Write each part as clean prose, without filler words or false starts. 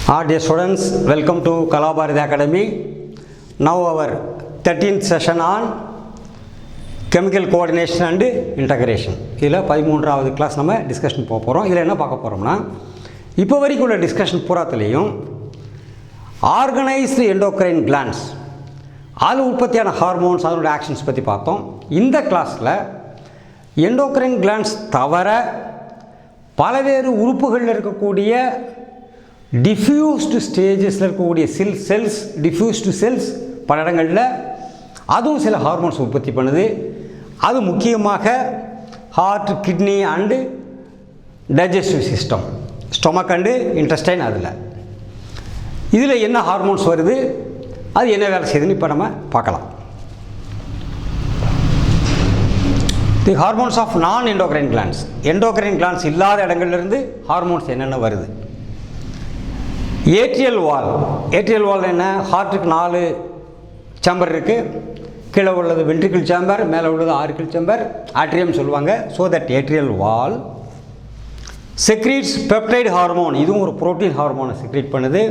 Dear students, welcome to Kalabharati Academy. Now our 13th session on chemical coordination and integration. இதில் 13வது class நம்ம discussion போக போகிறோம். இதில் என்ன பார்க்க போகிறோம்னா, இப்போ வரைக்கும் உள்ள டிஸ்கஷன் பூராத்துலேயும் ஆர்கனைஸ்டு எண்டோக்ரைன் கிளாண்ட்ஸ், அது உற்பத்தியான ஹார்மோன்ஸ், அதனுடைய ஆக்ஷன்ஸ் பற்றி பார்த்தோம். இந்த கிளாஸில் எண்டோக்ரைன் கிளாண்ட்ஸ் தவிர பல்வேறு உறுப்புகளில் இருக்கக்கூடிய டிஃப்யூஸ்டு ஸ்டேஜஸில் இருக்கக்கூடிய செல்ஸ் டிஃப்யூஸ்டு செல்ஸ் பல இடங்களில் அதுவும் சில ஹார்மோன்ஸ் உற்பத்தி பண்ணுது. அது முக்கியமாக heart, kidney and digestive system, stomach and intestine. இதில் என்ன ஹார்மோன்ஸ் வருது, அது என்ன வேலை செய்யுதுன்னு இப்போ நம்ம பார்க்கலாம். தி ஹார்மோன்ஸ் ஆஃப் நான் எண்டோக்ரைன் கிளாண்ட்ஸ், எண்டோக்ரைன் கிளாண்ட்ஸ் இல்லாத இடங்கள்லேருந்து ஹார்மோன்ஸ் என்னென்ன வருது. ஏட்ரியல் வால் என்ன, ஹார்ட்டுக்கு 4 சேம்பர் இருக்குது. கீழே உள்ளது வென்ட்ரிக்கிள் சேம்பர், மேலே உள்ளது ஆரிக்கிள் சேம்பர், ஆட்ரியம் சொல்லுவாங்க. So that atrial wall secretes peptide hormone, இதுவும் ஒரு புரோட்டீன் ஹார்மோனை செக்ரீட் பண்ணுது.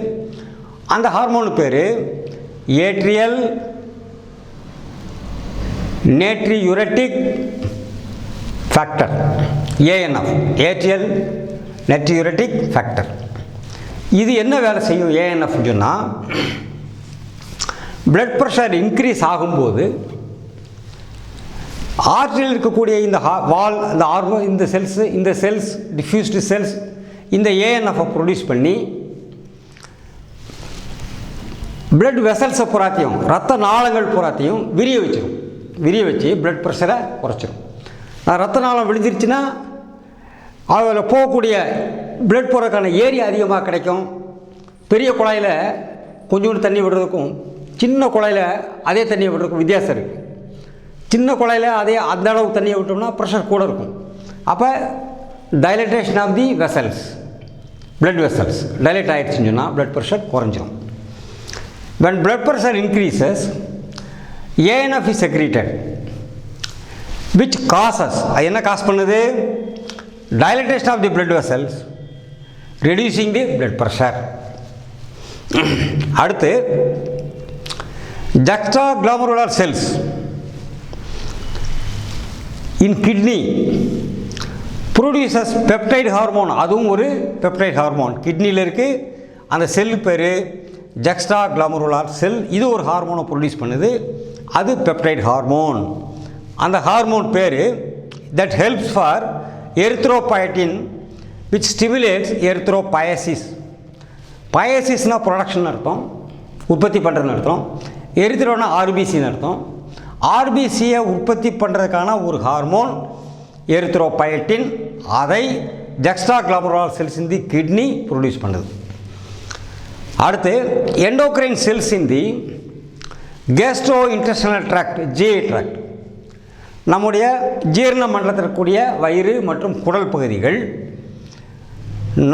அந்த ஹார்மோனு பேர் atrial natriuretic factor, ANF, atrial natriuretic factor. இது என்ன வேலை செய்யும் ஏஎன்எஃப் சொன்னால், பிளட் ப்ரெஷர் இன்க்ரீஸ் ஆகும்போது ஆர்டரியில் இருக்கக்கூடிய இந்த வால், இந்த செல்ஸ் டிஃப்யூஸ்டு செல்ஸ் இந்த ஏஎன்எஃப்பை ப்ரொடியூஸ் பண்ணி பிளட் வெசல்ஸை பூராத்தையும், ரத்த நாளங்கள் பூராத்தையும் விரிய வச்சு பிளட் ப்ரெஷரை குறைச்சிடும். ரத்த நாளம் விழுந்துருச்சுன்னா அதில் போகக்கூடிய பிளட் போகிறதுக்கான ஏரியா அதிகமாக கிடைக்கும். பெரிய குழாயில் கொஞ்சோண்டு தண்ணி விடுறதுக்கும் சின்ன குழாயில் அதே தண்ணியை விடுறதுக்கும் வித்தியாசம் இருக்குது. சின்ன குழாயில் அந்த அளவு தண்ணியை விட்டோம்னா ப்ரெஷர் கூட இருக்கும். அப்போ dilatation of the vessels, blood vessels dilate ஆகிடுச்சுன்னு சொன்னால் பிளட் ப்ரெஷர் குறைஞ்சிரும். when blood pressure increases, ANF is secreted, which causes, என்ன காஸ் பண்ணுது, dilatation of the blood vessels, reducing the blood pressure. அடுத்து juxtaglomerular cells in kidney produces peptide hormone, அதுவும் ஒரு peptide hormone. கிட்னியில் இருக்குது. அந்த செல் பேர் ஜக்ஸ்டாக்ளாமருலார் செல். இது ஒரு ஹார்மோனை ப்ரொடியூஸ் பண்ணுது, அது பெப்டைட் ஹார்மோன். அந்த ஹார்மோன் பேர் that helps for erythropoietin which stimulates erythropoiesis. பயசிஸ்னால் ப்ரொடக்ஷன் அர்த்தம், உற்பத்தி பண்ணுறதுன்னு அர்த்தம். எரித்ரோனா ஆர்பிசின்னு அர்த்தம். ஆர்பிசியை உற்பத்தி பண்ணுறதுக்கான ஒரு ஹார்மோன் எரித்ரோபயட்டின். அதை juxtaglomerular cells in the kidney produce பண்ணுது. அடுத்து endocrine cells in the Castro intestinal tract, GI tract, நம்முடைய ஜீரண மண்டலத்தில் இருக்கக்கூடிய வயிறு மற்றும் குடல் பகுதிகள்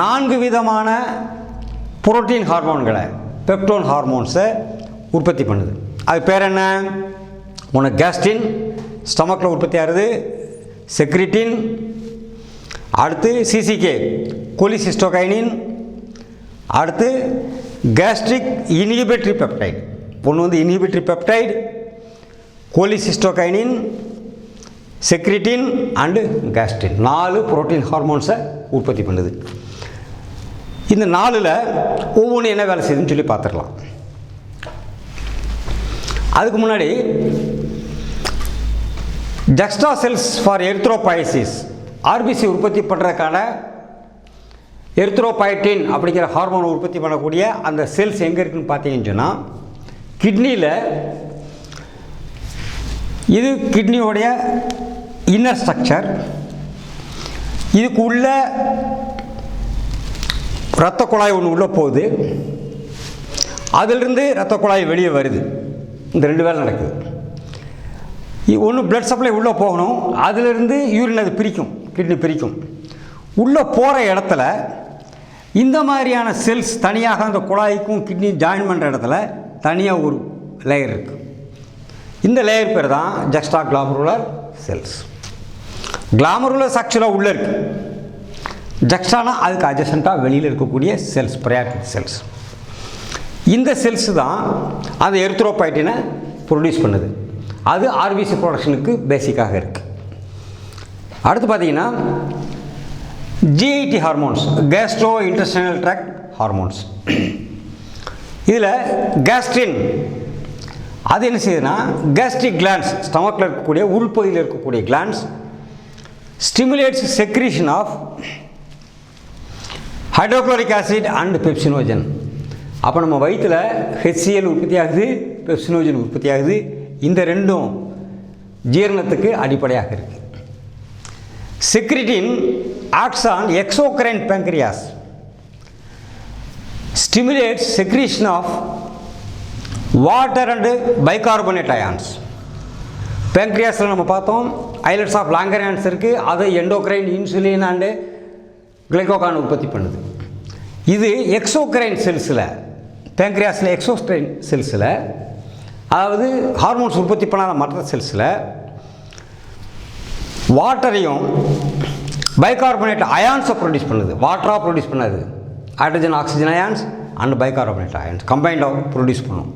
4 விதமான புரோட்டீன் ஹார்மோன்களை, பெப்டோன் ஹார்மோன்ஸை உற்பத்தி பண்ணுது. அது பேர் என்ன, ஒன்று கேஸ்டின், ஸ்டமக்கில் உற்பத்தி ஆகுது, செக்ரிட்டின், அடுத்து சிசிகே கோலிசிஸ்டோகைனின், அடுத்து கேஸ்ட்ரிக் இன்ஹிபிட்டரி பெப்டைட், ஒன்று inhibitory peptide, கோலிசிஸ்டோகைனின், செக்ரிட்டின் and gastrin. 4 protein ஹார்மோன்ஸை உற்பத்தி பண்ணுது. இந்த 4ல் ஒவ்வொன்று என்ன வேலை செய்யுதுன்னு சொல்லி பார்த்துடலாம். அதுக்கு முன்னாடி ஜக்ஸ்டா செல்ஸ் ஃபார் எரித்ரோபயசிஸ், ஆர்பிசி உற்பத்தி பண்ணுறதுக்கான எரித்ரோபயட்டின் அப்படிங்கிற ஹார்மோனை உற்பத்தி பண்ணக்கூடிய அந்த செல்ஸ் எங்கே இருக்குதுன்னு பார்த்தீங்கன்னு சொன்னால், கிட்னியில். இது கிட்னியோடைய இன்னர் ஸ்ட்ரக்சர். இதுக்கு உள்ள இரத்த குழாய் ஒன்று உள்ளே போகுது, அதிலிருந்து இரத்த குழாய் வெளியே வருது. இந்த 2 வேலை நடக்குது. ஒன்று பிளட் சப்ளை உள்ளே போகணும், அதிலிருந்து யூரின் அது பிரிக்கும், கிட்னி பிரிக்கும். உள்ளே போகிற இடத்துல இந்த மாதிரியான செல்ஸ் தனியாக அந்த குழாய்க்கும் கிட்னி ஜாயின் பண்ணுற இடத்துல தனியாக ஒரு லேயர் இருக்குது. இந்த லேயர் பேர் தான் ஜக்ஸ்டாக்ளாமருலார் செல்ஸ். கிளாமருலஸ் ஆக்சுவலாக உள்ளே இருக்குது, ஜக்ஸ்டானா அதுக்கு அட்ஜசண்ட்டாக வெளியில் இருக்கக்கூடிய செல்ஸ், ப்ரையாரிட்டி செல்ஸ். இந்த செல்ஸ் தான் அந்த எரித்ரோபாய்ட்டினை ப்ரொடியூஸ் பண்ணுது. அது ஆர்பிசி ப்ரொடக்ஷனுக்கு பேசிக்காக இருக்குது. அடுத்து பார்த்தீங்கன்னா GIT hormones, gastro intestinal tract hormones. இதில் கேஸ்ட்ரின் அது என்ன செய்யுதுன்னா, கேஸ்ட்ரிக் கிளான்ஸ், ஸ்டமக்கில் இருக்கக்கூடிய உள்பகுதியில் இருக்கக்கூடிய glands stimulates secretion of hydrochloric acid and pepsinogen. அப்போ நம்ம வயிற்றில் ஹெச்சிஎல் உற்பத்தி ஆகுது, பெப்சினோஜன் உற்பத்தி ஆகுது. இந்த ரெண்டும் ஜீரணத்துக்கு அடிப்படையாக இருக்குது. செக்ரிட்டின் acts on exocrine pancreas, stimulates secretion of water and bicarbonate ions. pancreasல நம்ம பார்த்தோம் islets of Langerhans இருக்குது. அது எண்டோக்ரைன், இன்சுலின் அண்டு கிளைகோகான் உற்பத்தி பண்ணுது. இது எக்ஸோக்ரைன் செல்ஸில், பேங்க்ரியாஸில் எக்ஸோக்ரைன் செல்ஸில், அதாவது ஹார்மோன்ஸ் உற்பத்தி பண்ணாத மற்ற செல்ஸில் வாட்டரையும் பைகார்பனேட் அயான்ஸை ப்ரொடியூஸ் பண்ணுது. வாட்டராக ப்ரொடியூஸ் பண்ணாது, hydrogen oxygen ions and bicarbonate ions கம்பைண்டாக ப்ரொடியூஸ் பண்ணும்.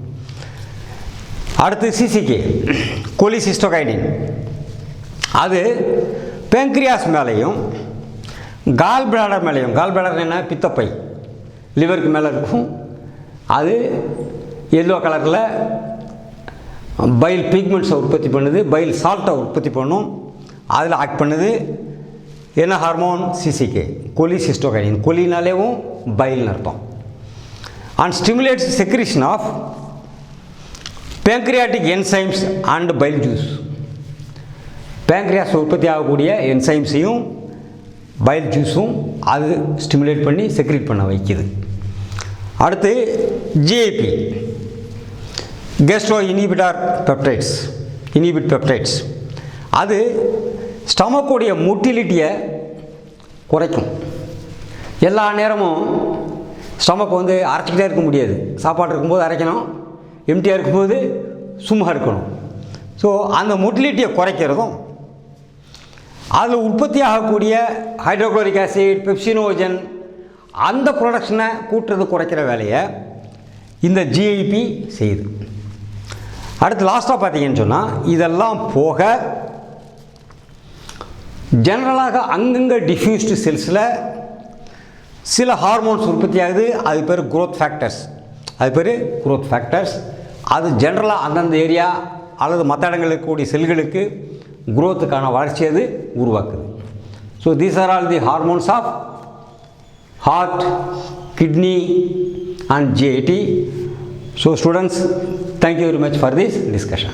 அடுத்து சிசிகே, கொலிசிஸ்டோகைடின். அது பேங்க்ரியாஸ் மேலேயும் கால் பிளாடர் மேலேயும், கால் பிளாடர் என்ன, பித்தப்பை, லிவருக்கு மேலே இருக்கும். அது எல்லோ கலரில் பைல் பிக்மெண்ட்ஸை உற்பத்தி பண்ணுது, பைல் சால்ட்டை உற்பத்தி பண்ணும். அதில் ஆக்ட் பண்ணுது என்ன ஹார்மோன், சிசிகே, கொலிசிஸ்டோகைடின். கொலினாலேவும் பைல்னு அர்த்தம். And stimulates secretion of pancreatic enzymes and bile juice. Pancreas உற்பத்தி ஆகக்கூடிய என்சைம்ஸையும் பைல் ஜூஸும் அது ஸ்டிமுலேட் பண்ணி செக்ரீட் பண்ண வைக்குது. அடுத்து GIP, Castro இனிபிட்டார் peptides, inhibit peptides. அது ஸ்டமக்குடைய மொட்டிலிட்டியை குறைக்கும். எல்லா நேரமும் ஸ்டமக் வந்து அரைச்சிக்கிட்டே இருக்க முடியாது. சாப்பாடு இருக்கும்போது அரைக்கணும், எம்டியாக இருக்கும்போது சும்மா இருக்கணும். ஸோ அந்த மொட்டிலிட்டியை குறைக்கிறதும், அதில் உற்பத்தி ஆகக்கூடிய ஹைட்ரோக்ளோரிக் ஆசிட், பெப்சினோஜன், அந்த ப்ரொடக்ஷனை கூட்டுறது, குறைக்கிற வேலையை இந்த ஜிஐபி செய்யுது. அடுத்து லாஸ்ட்டாக பார்த்தீங்கன்னு சொன்னால், இதெல்லாம் போக ஜெனரலாக அங்கங்கே டிஃப்யூஸ்டு செல்ஸில் சில ஹார்மோன்ஸ் உற்பத்தி ஆகுது. அது பேர் க்ரோத் ஃபேக்டர்ஸ். அது ஜெனரலாக அந்தந்த ஏரியா அல்லது மற்ற இடங்களில் இருக்கக்கூடிய செல்களுக்கு குரோத்துக்கான வளர்ச்சி அது உருவாக்குது. So these are all the hormones of heart, kidney and GIT. So students, thank you very much for this discussion.